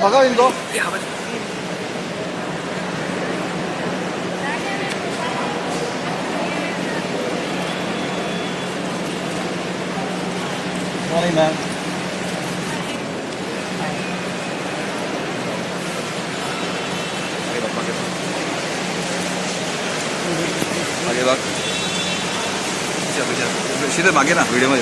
भगाओ इनको. Morning, ma'am. आगे बात. सीधे मागे ना वीडियो में.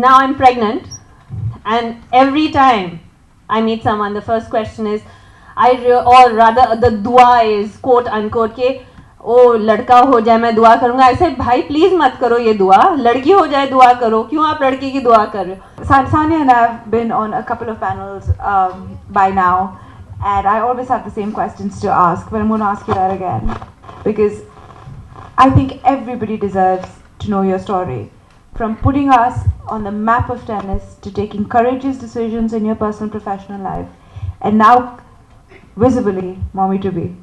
Now I'm pregnant, and every time I meet someone, the first question is, or rather the dua is quote unquote के ओ लड़का हो जाए मैं दुआ करूँगा. ऐसे भाई प्लीज मत करो ये दुआ, लड़की हो जाए दुआ करो. क्यों आप लड़की की दुआ कर रहे हो? Sania and I have been on a couple of panels by now, and I always have the same questions to ask, but I'm going to ask you that again because I think everybody deserves to know your story. From putting us on the map of tennis to taking courageous decisions in your personal professional life, and now visibly mommy to be.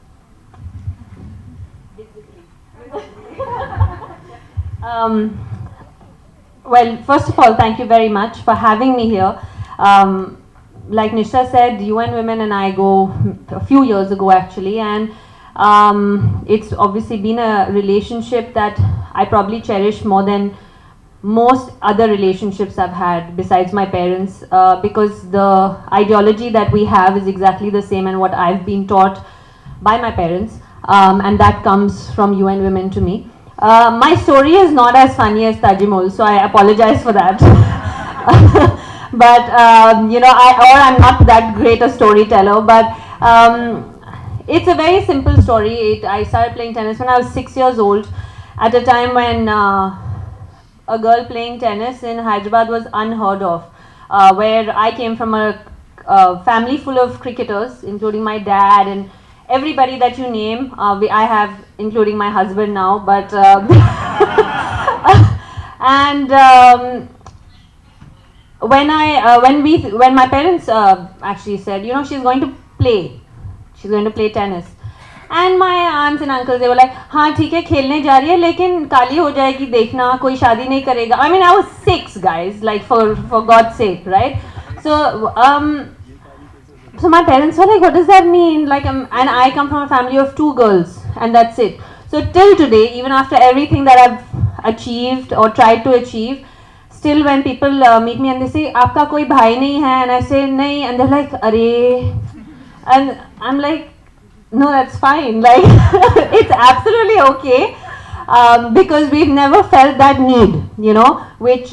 Well, first of all, thank you very much for having me here. Like Nisha said, UN Women and I go a few years ago actually, and it's obviously been a relationship that I probably cherish more than most other relationships I've had besides my parents, because the ideology that we have is exactly the same and what I've been taught by my parents, and that comes from UN Women to me. My story is not as funny as Tajimul, so I apologize for that. But you know, I'm not that great a storyteller, but it's a very simple story. I started playing tennis when I was 6 years old, at a time when a girl playing tennis in Hyderabad was unheard of, where I came from a family full of cricketers, including my dad and everybody that you name. I have, including my husband now, but and when my parents actually said, you know, she's going to play tennis. And my aunts and uncles, they were like, हाँ ठीक है खेलने जा रही है लेकिन काली हो जाएगी देखना, कोई शादी नहीं करेगा. I mean, I was 6 guys, like for God's sake, right? So so my parents were like, what does that mean? Like, and I come from a family of 2 girls, and that's it. So till today, even after everything that I've achieved or tried to achieve, still when people meet me and they say, आपका कोई भाई नहीं है, and I say नहीं, and they're like, अरे, and I'm like, no, that's fine. Like, it's absolutely okay, because we've never felt that need, you know, which,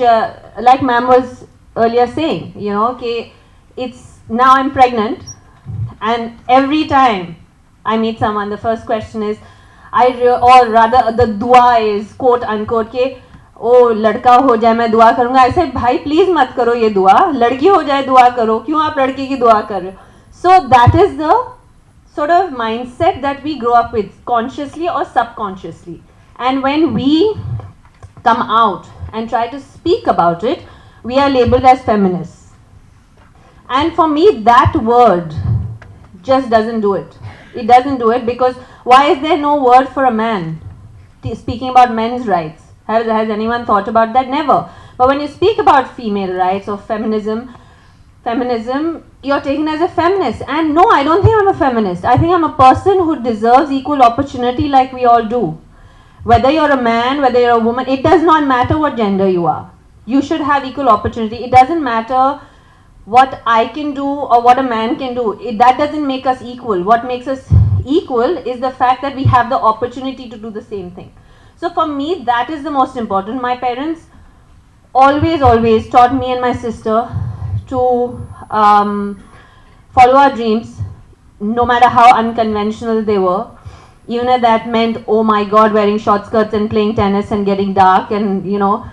like ma'am was earlier saying, you know, okay, it's now I'm pregnant, and every time I meet someone, the first question is, or rather the dua is quote unquote के ओ लड़का हो जाए मैं दुआ करूँगा. ऐसे भाई please मत करो ये दुआ, लड़की हो जाए दुआ करो. क्यों आप लड़की की दुआ कर रहे हो? So that is the sort of mindset that we grow up with, consciously or subconsciously. And when we come out and try to speak about it, we are labeled as feminists. And for me, that word just doesn't do it. It doesn't do it, because why is there no word for a man speaking about men's rights? Has anyone thought about that? Never. But when you speak about female rights or feminism you're taken as a feminist. And no, I don't think I'm a feminist. I think I'm a person who deserves equal opportunity like we all do. Whether you're a man, whether you're a woman, it does not matter what gender you are. You should have equal opportunity. It doesn't matter what I can do or what a man can do. That doesn't make us equal. What makes us equal is the fact that we have the opportunity to do the same thing. So for me, that is the most important. My parents always taught me and my sister to follow our dreams, no matter how unconventional they were. Even if that meant, oh my God, wearing short skirts and playing tennis and getting dark and, you know,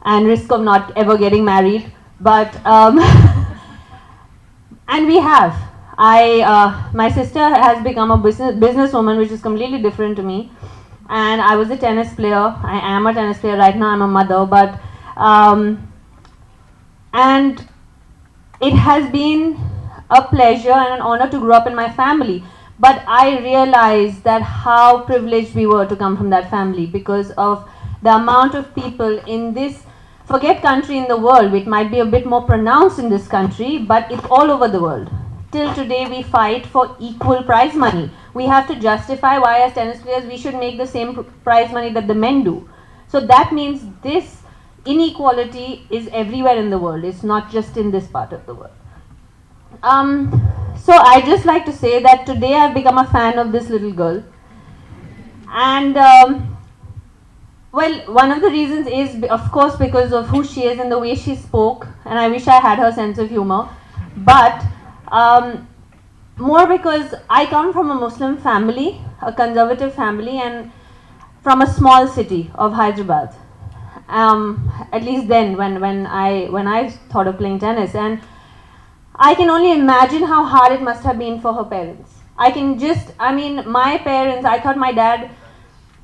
and risk of not ever getting married. But, and we have. My sister has become a businesswoman, which is completely different to me. And I was a tennis player. I am a tennis player right now. I'm a mother. But, and it has been a pleasure and an honor to grow up in my family. But I realized that how privileged we were to come from that family because of the amount of people in this, forget country, in the world, which might be a bit more pronounced in this country, but it's all over the world. Till today we fight for equal prize money. We have to justify why as tennis players we should make the same prize money that the men do. So that means this inequality is everywhere in the world. It's not just in this part of the world. So I just like to say that today I've become a fan of this little girl. And well, one of the reasons is, of course, because of who she is and the way she spoke. And I wish I had her sense of humor. But more because I come from a Muslim family, a conservative family, and from a small city of Hyderabad. At least then, when I thought of playing tennis, and I can only imagine how hard it must have been for her parents. I mean, my parents, I thought my dad,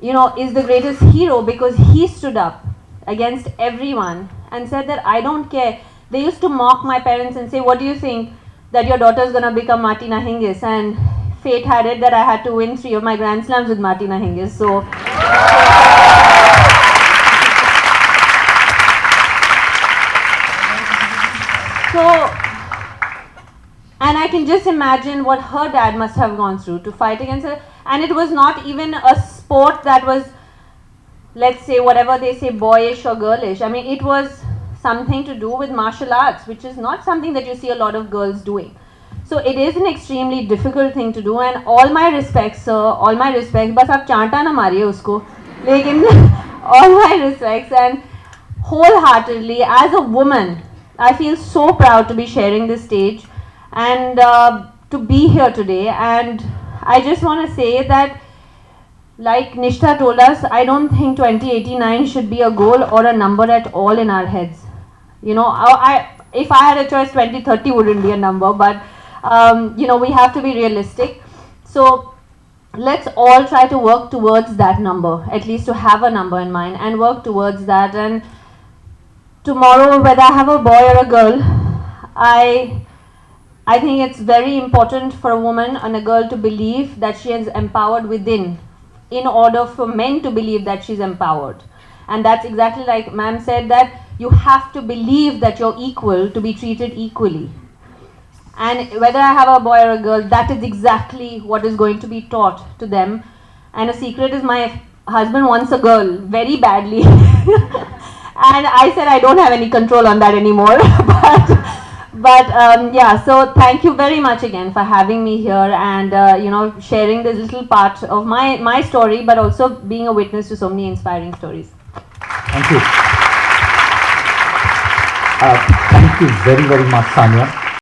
you know, is the greatest hero because he stood up against everyone and said that I don't care. They used to mock my parents and say, what do you think, that your daughter's gonna become Martina Hingis? And fate had it that I had to win 3 of my Grand Slams with Martina Hingis. So, and I can just imagine what her dad must have gone through to fight against her. And it was not even a sport that was, let's say, whatever they say, boyish or girlish. I mean, it was something to do with martial arts, which is not something that you see a lot of girls doing. So it is an extremely difficult thing to do, and all my respects, sir, all my respects. Bas aap chanta na mariye usko. Lekin all my respects, and wholeheartedly, as a woman, I feel so proud to be sharing this stage and to be here today. And I just want to say that, like Nishtha told us, I don't think 2089 should be a goal or a number at all in our heads. You know, if I had a choice, 2030 wouldn't be a number, but you know, we have to be realistic. So let's all try to work towards that number, at least to have a number in mind and work towards that. And tomorrow, whether I have a boy or a girl, I think it's very important for a woman and a girl to believe that she is empowered within, in order for men to believe that she's empowered. And that's exactly like ma'am said, that you have to believe that you're equal to be treated equally. And whether I have a boy or a girl, that is exactly what is going to be taught to them. And a secret is, my husband wants a girl very badly. And I said I don't have any control on that anymore. But yeah, so thank you very much again for having me here and you know, sharing this little part of my story, but also being a witness to so many inspiring stories. Thank you. Thank you very, very much, Sania.